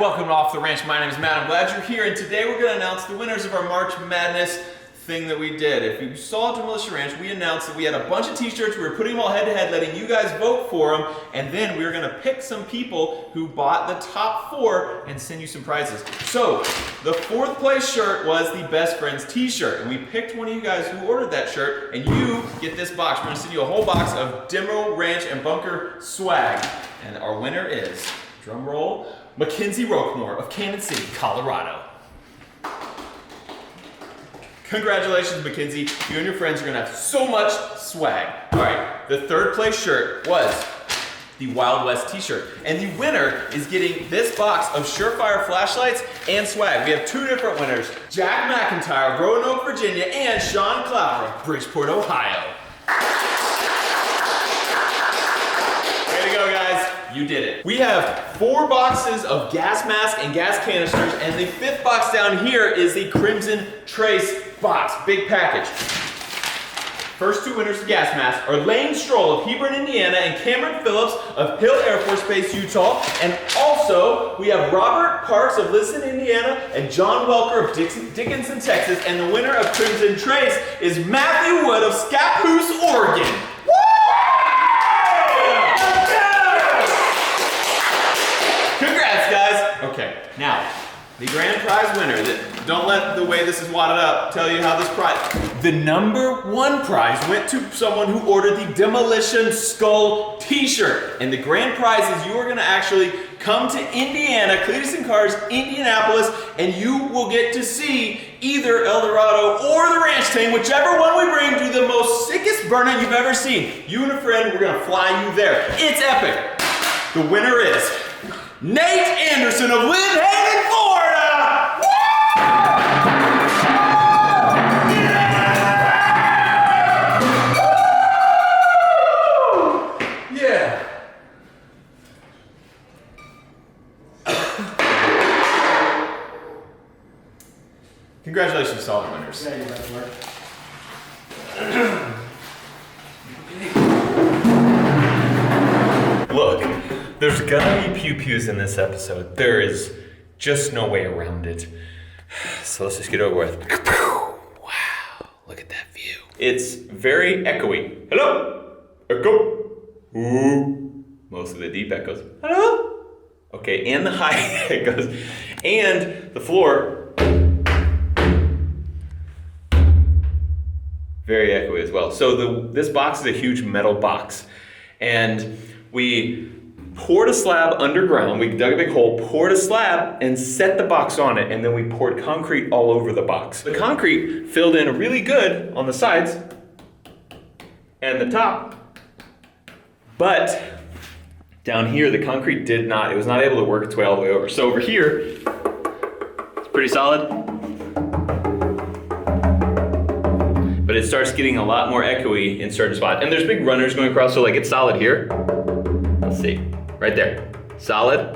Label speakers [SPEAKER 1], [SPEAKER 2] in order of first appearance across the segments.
[SPEAKER 1] welcome to Off the Ranch. My name is Matt. I'm glad you're here, and today we're going to announce the winners of our March Madness thing that we did. If you saw Demolition Ranch, we announced that we had a bunch of t-shirts. We were putting them all head to head, letting you guys vote for them, and then we were going to pick some people who bought the top 4 and send you some prizes. So the 4th place shirt was the Best Friends t-shirt, and we picked one of you guys who ordered that shirt, and you get this box. We're going to send you a whole box of Demo Ranch and Bunker swag, and our winner is, drum roll, Mackenzie Roquemore of Cannon City, Colorado. Congratulations, Mackenzie. You and your friends are gonna have so much swag. All right, the 3rd place shirt was the Wild West t-shirt. And the winner is getting this box of Surefire flashlights and swag. We have 2 different winners, Jack McIntyre of Roanoke, Virginia, and Sean Clower of Bridgeport, Ohio. Way to go, guys. You did it. We have 4 boxes of gas masks and gas canisters, and the 5th box down here is the Crimson Trace box, big package. First 2 winners of gas masks are Lane Stroll of Hebron, Indiana, and Cameron Phillips of Hill Air Force Base, Utah. And also, we have Robert Parks of Liston, Indiana, and John Welker of Dickinson, Texas. And the winner of Crimson Trace is Matthew Wood of Scappoose, Oregon. Congrats, guys. Okay, now, the grand prize winner, don't let the way this is wadded up tell you how this prize, the number 1 prize went to someone who ordered the Demolition Skull t-shirt. And the grand prize is you are gonna actually come to Indiana, Cletus and Cars, Indianapolis, and you will get to see either El Dorado or the ranch team, whichever one we bring, do the most sickest burnout you've ever seen. You and a friend, we're gonna fly you there. It's epic. The winner is Nate Anderson of Lynn Haven, Florida! Woo! Yeah! Congratulations to all the winners.
[SPEAKER 2] Yeah, you got to work.
[SPEAKER 1] Look, there's gonna be pew-pews in this episode. There is just no way around it. So let's just get over with. Wow, look at that view. It's very echoey. Hello? Echo? Ooh. Mostly the deep echoes. Hello? Okay, and the high echoes. And the floor. Very echoey as well. So this box is a huge metal box. And we poured a slab underground, we dug a big hole, poured a slab, and set the box on it, and then we poured concrete all over the box. The concrete filled in really good on the sides and the top, but down here the concrete it was not able to work its way all the way over. So over here, it's pretty solid, but it starts getting a lot more echoey in certain spots. And there's big runners going across, so like it's solid here. Let's see, right there, solid.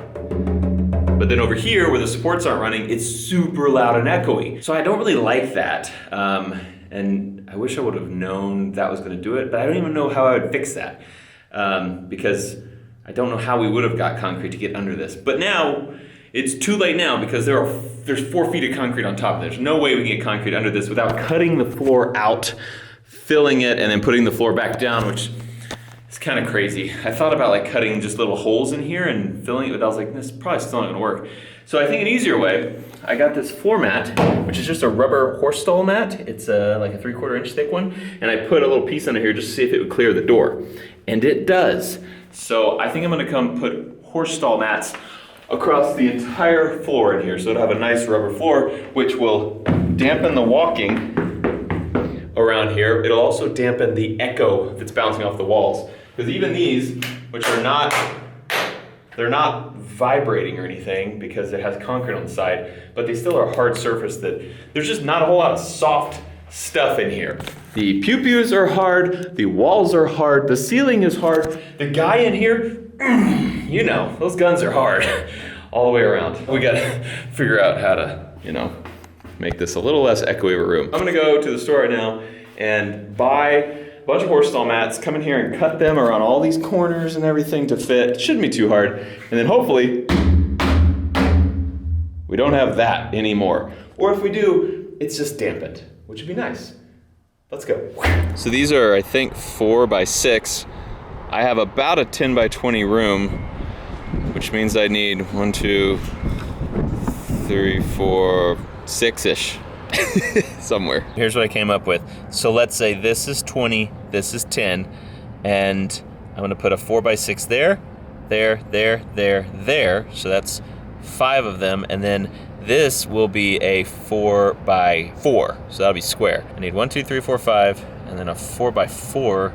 [SPEAKER 1] But then over here where the supports aren't running, it's super loud and echoey. So I don't really like that. And I wish I would have known that was gonna do it, but I don't even know how I would fix that. Because I don't know how we would have got concrete to get under this. But now, it's too late now because there's 4 feet of concrete on top. There's no way we can get concrete under this without cutting the floor out, filling it, and then putting the floor back down, which is kind of crazy. I thought about like cutting just little holes in here and filling it, but I was like, this is probably still not gonna work. So I think an easier way, I got this floor mat, which is just a rubber horse stall mat. It's like a 3/4 inch thick one. And I put a little piece under here just to see if it would clear the door. And it does. So I think I'm gonna come put horse stall mats across the entire floor in here. So it'll have a nice rubber floor, which will dampen the walking around here. It'll also dampen the echo that's bouncing off the walls. Because even these, which are they're not vibrating or anything because it has concrete on the side, but they still are a hard surface that there's just not a whole lot of soft stuff in here. The pew-pews are hard, the walls are hard, the ceiling is hard. The guy in here, you know, those guns are hard all the way around. We gotta figure out how to, make this a little less echoey of a room. I'm gonna go to the store right now and buy a bunch of horse stall mats, come in here and cut them around all these corners and everything to fit. It shouldn't be too hard. And then hopefully We don't have that anymore. Or if we do, it's just dampened, which would be nice. Let's go. So these are, I think, 4 by 6. I have about a 10 by 20 room, which means I need 1, 2, 3, 4, 6-ish somewhere. Here's what I came up with. So let's say this is 20, this is 10, and I'm gonna put a 4 by 6 there, there, there, there, there. So that's 5 of them, and then this will be a 4 by 4, so that'll be square. I need 1, 2, 3, 4, 5, and then a 4 by 4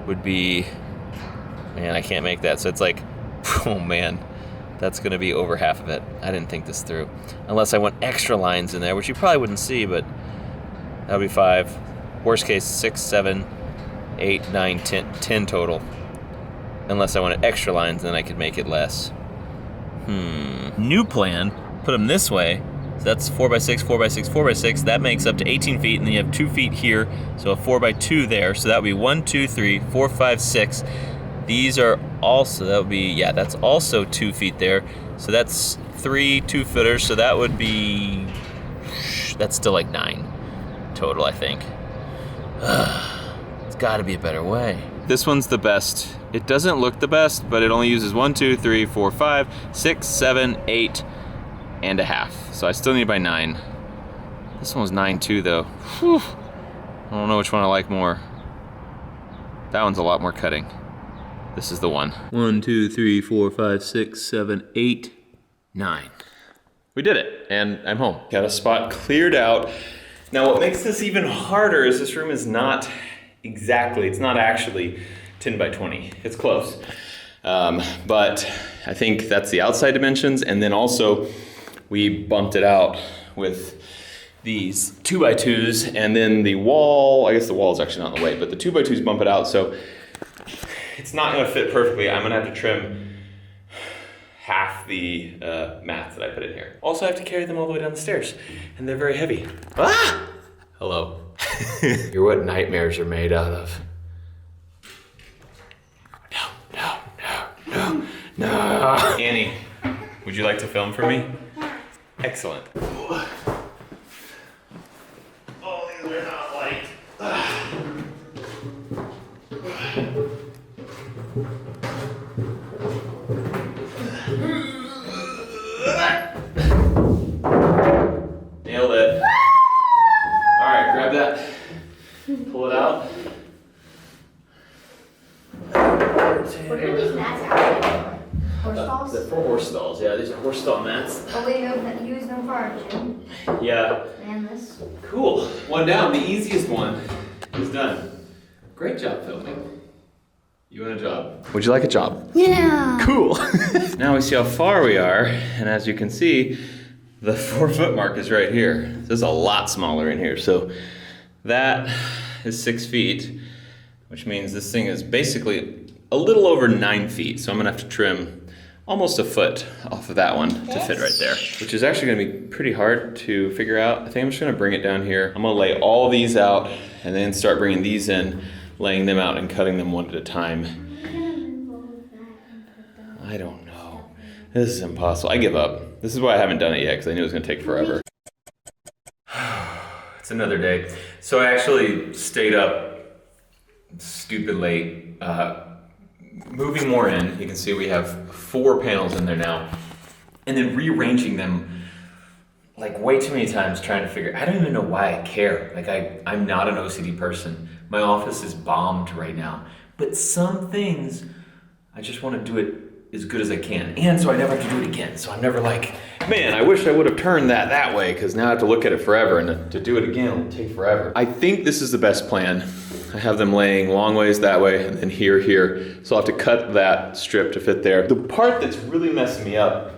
[SPEAKER 1] would be, man, I can't make that. So it's like, oh man, that's gonna be over half of it. I didn't think this through. Unless I want extra lines in there, which you probably wouldn't see, but that would be 5. Worst case, 6, 7, 8, 9, 10 total. Unless I wanted extra lines, then I could make it less. New plan, put them this way. So that's 4 by 6, 4 by 6, 4 by 6. That makes up to 18 feet, and then you have 2 feet here, so a 4 by 2 there. So that would be 1, 2, 3, 4, 5, 6. These are also, that would be, yeah, that's also 2 feet there. So that's 3 2-footers, so that would be, that's still like 9 total, I think. It's gotta be a better way. This one's the best. It doesn't look the best, but it only uses 1, 2, 3, 4, 5, 6, 7, 8 and a half. So I still need by 9. This one was 9 too, though. Whew. I don't know which one I like more. That one's a lot more cutting. This is the one. 1, 2, 3, 4, 5, 6, 7, 8, 9. We did it, and I'm home. Got a spot cleared out. Now what makes this even harder is this room is not exactly, it's not actually 10 by 20. It's close. But I think that's the outside dimensions, and then also we bumped it out with these 2 by 2s, and then the wall, I guess the wall is actually not in the way, but the 2 by 2s bump it out, so it's not gonna fit perfectly. I'm gonna have to trim half the mats that I put in here. Also, I have to carry them all the way down the stairs, and they're very heavy. Ah! Hello. You're what nightmares are made out of. No. Annie, would you like to film for me? Excellent. Oh, these are not light. Nailed it. All right, grab that. Pull it out.
[SPEAKER 2] What are these mats actually? Horse stalls?
[SPEAKER 1] They're for horse stalls, yeah. These are horse stall mats.
[SPEAKER 2] Oh, we use them for our gym.
[SPEAKER 1] Yeah.
[SPEAKER 2] And this.
[SPEAKER 1] Cool. One down. The easiest one is done. Great job filming. You want a job? Would you like a job?
[SPEAKER 2] Yeah.
[SPEAKER 1] Cool. Now we see how far we are, and as you can see, the 4-foot mark is right here. This is a lot smaller in here. So that is 6 feet, which means this thing is basically a little over 9 feet. So I'm gonna have to trim almost a foot off of that one to fit right there, which is actually gonna be pretty hard to figure out. I think I'm just gonna bring it down here. I'm gonna lay all these out and then start bringing these in, laying them out and cutting them one at a time. I don't know. This is impossible. I give up. This is why I haven't done it yet, because I knew it was gonna take forever. It's another day. So I actually stayed up stupid late, moving more in. You can see we have 4 panels in there now, and then rearranging them like way too many times, trying to figure, I don't even know why I care. Like I'm not an OCD person. My office is bombed right now, but some things I just want to do it as good as I can, and so I never have to do it again. So I'm never like, man, I wish I would have turned that way, because now I have to look at it forever, and to do it again will take forever. I think this is the best plan. I have them laying long ways that way, and then here. So I'll have to cut that strip to fit there. The part that's really messing me up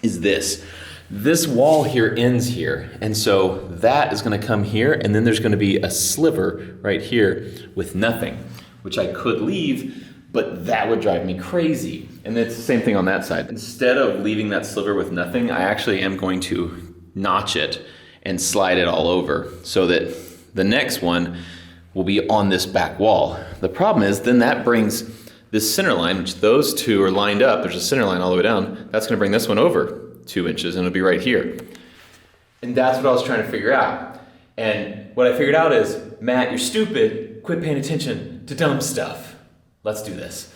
[SPEAKER 1] is this. This wall here ends here, and so that is gonna come here, and then there's gonna be a sliver right here with nothing, which I could leave, but that would drive me crazy. And it's the same thing on that side. Instead of leaving that sliver with nothing, I actually am going to notch it and slide it all over so that the next one will be on this back wall. The problem is then that brings this center line, which those two are lined up, there's a center line all the way down, that's gonna bring this one over. 2 inches, and it'll be right here. And that's what I was trying to figure out. And what I figured out is, Matt, you're stupid. Quit paying attention to dumb stuff. Let's do this.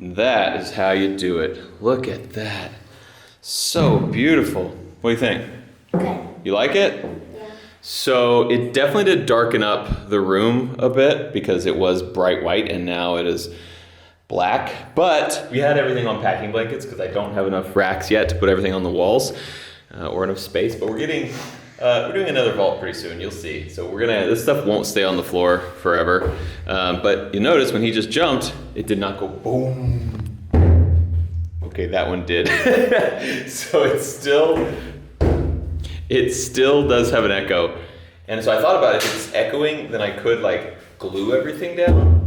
[SPEAKER 1] That is how you do it. Look at that. So beautiful. What do you think?
[SPEAKER 2] Okay.
[SPEAKER 1] You like it?
[SPEAKER 2] Yeah.
[SPEAKER 1] So it definitely did darken up the room a bit because it was bright white and now it is black. But we had everything on packing blankets because I don't have enough racks yet to put everything on the walls or enough space. But we're doing another vault pretty soon. You'll see. So this stuff won't stay on the floor forever. But you notice when he just jumped, it did not go boom. Okay, that one did. So it still does have an echo. And so I thought about it, if it's echoing, then I could like glue everything down.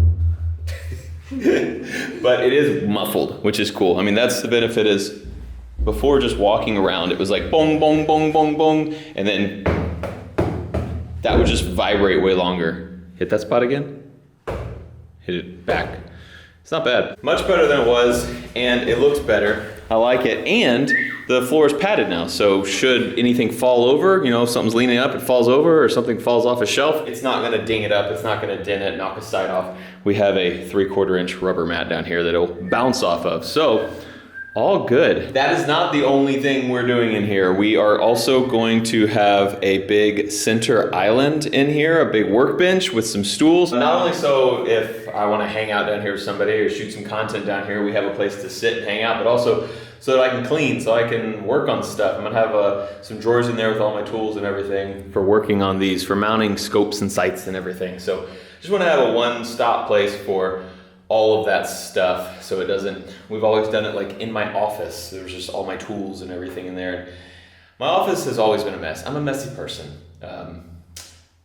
[SPEAKER 1] But it is muffled, which is cool. I mean, that's the benefit is before just walking around, it was like bong, bong, bong, bong, bong. And then that would just vibrate way longer. Hit that spot again. Hit it back. It's not bad. Much better than it was, and it looks better. I like it, and the floor is padded now, so should anything fall over, if something's leaning up, it falls over, or something falls off a shelf, it's not gonna ding it up, it's not gonna dent it, knock a side off. We have a 3/4 inch rubber mat down here that it'll bounce off of, so all good. That is not the only thing we're doing in here. We are also going to have a big center island in here, a big workbench with some stools. Not only so if I want to hang out down here with somebody or shoot some content down here, we have a place to sit and hang out, but also so that I can clean, so I can work on stuff. I'm gonna have some drawers in there with all my tools and everything for working on these, for mounting scopes and sights and everything. So just wanna have a one-stop place for all of that stuff, so it doesn't, we've always done it like in my office. There's just all my tools and everything in there. My office has always been a mess. I'm a messy person.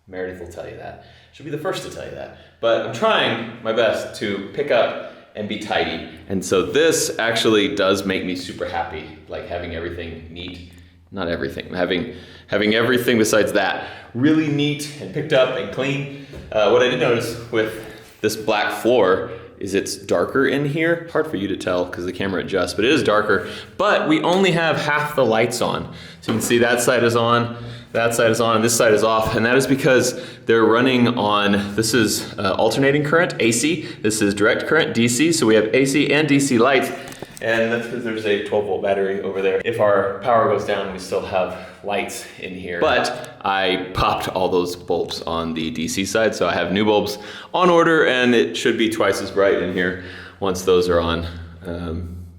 [SPEAKER 1] Meredith will tell you that. She'll be the first to tell you that. But I'm trying my best to pick up and be tidy. And so this actually does make me super happy, like having everything neat. Not everything, having everything besides that really neat and picked up and clean. What I did notice with this black floor is it's darker in here. Hard for you to tell because the camera adjusts, but it is darker. But we only have half the lights on. So you can see that side is on, that side is on, and this side is off. And that is because they're running on, this is alternating current, AC. This is direct current, DC. So we have AC and DC lights. And that's because there's a 12-volt battery over there. If our power goes down, we still have lights in here. But I popped all those bulbs on the DC side, so I have new bulbs on order, and it should be twice as bright in here once those are on.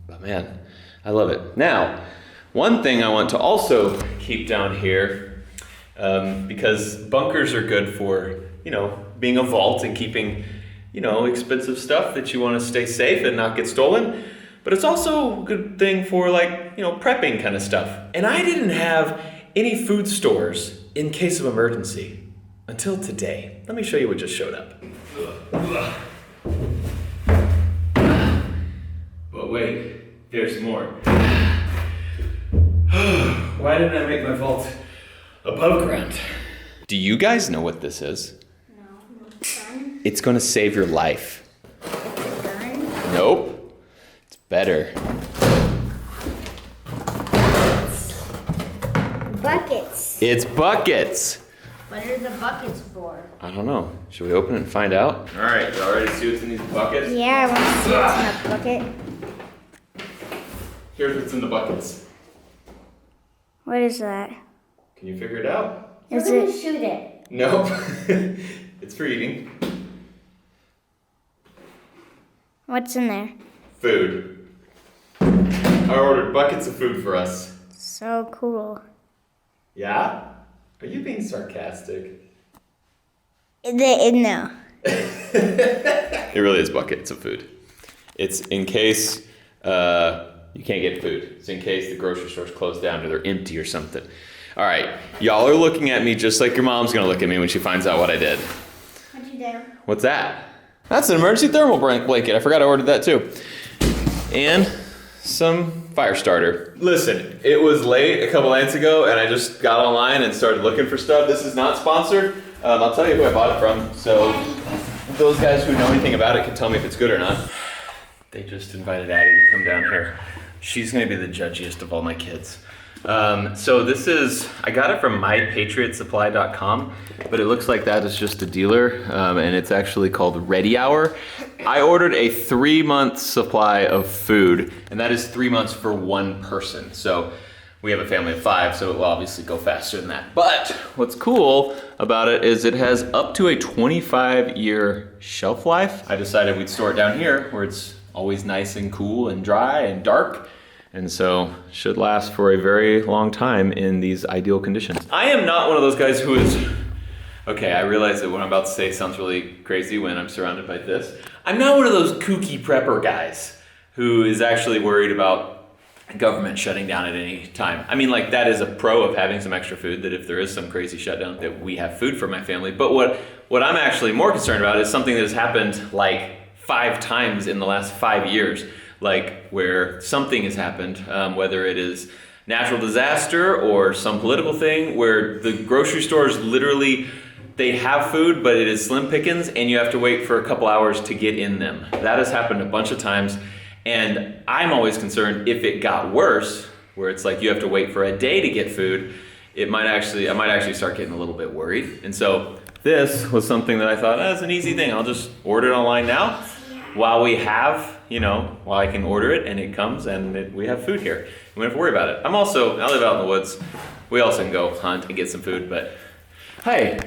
[SPEAKER 1] But man, I love it. Now, one thing I want to also keep down here, because bunkers are good for, being a vault and keeping, expensive stuff that you want to stay safe and not get stolen. But it's also a good thing for prepping kind of stuff. And I didn't have any food stores in case of emergency until today. Let me show you what just showed up. But wait, there's more. Why didn't I make my vault above ground? Do you guys know what this is?
[SPEAKER 2] No. Burn?
[SPEAKER 1] It's gonna save your life.
[SPEAKER 2] Burn?
[SPEAKER 1] Nope. Better.
[SPEAKER 2] Buckets.
[SPEAKER 1] It's buckets.
[SPEAKER 2] What are the buckets for?
[SPEAKER 1] I don't know. Should we open it and find out? All right, y'all ready to see what's in these buckets?
[SPEAKER 2] Yeah, I want to see what's in a bucket.
[SPEAKER 1] Here's what's in the buckets.
[SPEAKER 2] What is that?
[SPEAKER 1] Can you figure it out?
[SPEAKER 2] Is it? Shoot it.
[SPEAKER 1] Nope. It's for eating.
[SPEAKER 2] What's in there?
[SPEAKER 1] Food. I ordered buckets of food for us.
[SPEAKER 2] So cool.
[SPEAKER 1] Yeah? Are you being sarcastic?
[SPEAKER 2] No.
[SPEAKER 1] It really is buckets of food. It's in case you can't get food. It's in case the grocery store's closed down or they're empty or something. All right, y'all are looking at me just like your mom's gonna look at me when she finds out what I did.
[SPEAKER 2] What'd you do?
[SPEAKER 1] What's that? That's an emergency thermal blanket. I forgot I ordered that too. And some fire starter. Listen, it was late a couple nights ago and I just got online and started looking for stuff. This is not sponsored. I'll tell you who I bought it from. So those guys who know anything about it can tell me if it's good or not. They just invited Addie to come down here. She's gonna be the judgiest of all my kids. So this is, I got it from mypatriotsupply.com, but it looks like that is just a dealer, and it's actually called Ready Hour. I ordered a 3-month supply of food, and that is 3 months for one person. So we have a family of 5, so it will obviously go faster than that. But what's cool about it is it has up to a 25-year shelf life. I decided we'd store it down here where it's always nice and cool and dry and dark. And so should last for a very long time in these ideal conditions. I am not one of those guys who is, okay, I realize that what I'm about to say sounds really crazy when I'm surrounded by this. I'm not one of those kooky prepper guys who is actually worried about government shutting down at any time. I mean, like, that is a pro of having some extra food, that if there is some crazy shutdown, that we have food for my family. But what I'm actually more concerned about is something that has happened like 5 times in the last 5 years. Like where something has happened, whether it is natural disaster or some political thing, where the grocery stores literally, they have food, but it is slim pickings and you have to wait for a couple hours to get in them. That has happened a bunch of times. And I'm always concerned if it got worse, where it's like you have to wait for a day to get food, I might actually start getting a little bit worried. And so this was something that I thought, that's an easy thing. I'll just order it online now. While we have, while I can order it and it comes and we have food here. We don't have to worry about it. I live out in the woods. We also can go hunt and get some food, but hey.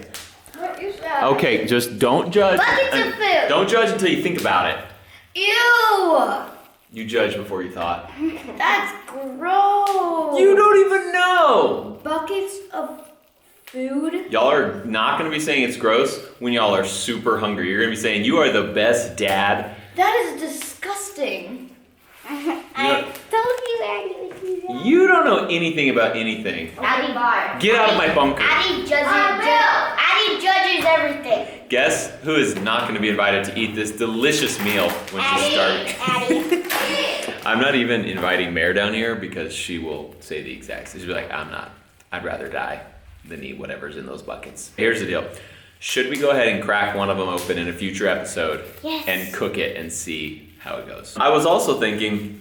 [SPEAKER 2] What is that?
[SPEAKER 1] Okay, just don't judge.
[SPEAKER 2] Buckets of food.
[SPEAKER 1] Don't judge until you think about it.
[SPEAKER 2] Ew.
[SPEAKER 1] You judge before you thought.
[SPEAKER 2] That's gross.
[SPEAKER 1] You don't even know.
[SPEAKER 2] Buckets of food.
[SPEAKER 1] Y'all are not gonna be saying it's gross when y'all are super hungry. You're gonna be saying you are the best dad.
[SPEAKER 2] That is disgusting. I told you Addie would do that.
[SPEAKER 1] You don't know anything about anything.
[SPEAKER 2] Addie bar.
[SPEAKER 1] Get out of my bunker.
[SPEAKER 2] Addie judges everything.
[SPEAKER 1] Guess who is not gonna be invited to eat this delicious meal when she's starving?
[SPEAKER 2] Addie.
[SPEAKER 1] I'm not even inviting Mare down here because she will say the exact same. She'll be like, I'm not. I'd rather die than eat whatever's in those buckets. Here's the deal. Should we go ahead and crack one of them open in a future episode and cook it and see how it goes? I was also thinking,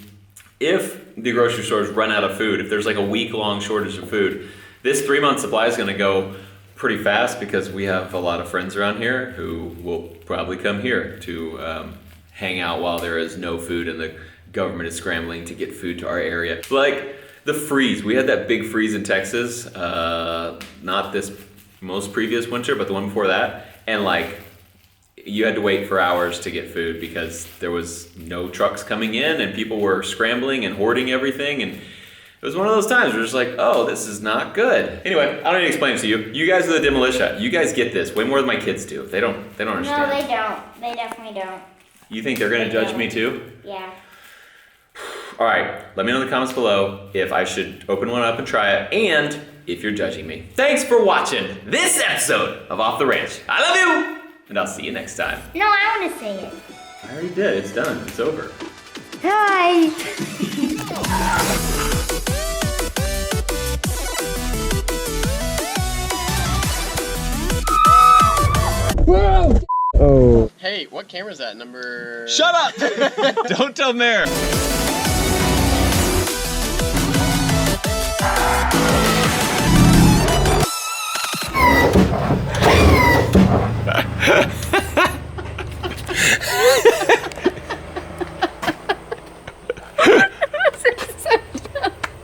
[SPEAKER 1] if the grocery stores run out of food, if there's like a week-long shortage of food, this 3-month supply is gonna go pretty fast because we have a lot of friends around here who will probably come here to hang out while there is no food and the government is scrambling to get food to our area. Like the freeze, we had that big freeze in Texas, not this most previous winter, but the one before that, and like you had to wait for hours to get food because there was no trucks coming in and people were scrambling and hoarding everything, and it was one of those times where it's like, oh, this is not good. Anyway, I don't need to explain it to you. You guys are the demolitia. You guys get this way more than my kids do. They don't understand.
[SPEAKER 2] No, they don't. They definitely don't.
[SPEAKER 1] You think they're gonna judge me too?
[SPEAKER 2] Yeah.
[SPEAKER 1] All right, let me know in the comments below if I should open one up and try it, and if you're judging me. Thanks for watching this episode of Off the Ranch. I love you, and I'll see you next time.
[SPEAKER 2] No, I want to say it.
[SPEAKER 1] I already did, it's done, it's over.
[SPEAKER 2] Hi.
[SPEAKER 3] Oh. Hey, what camera is that? Number...
[SPEAKER 1] Shut up! Don't tell Mare.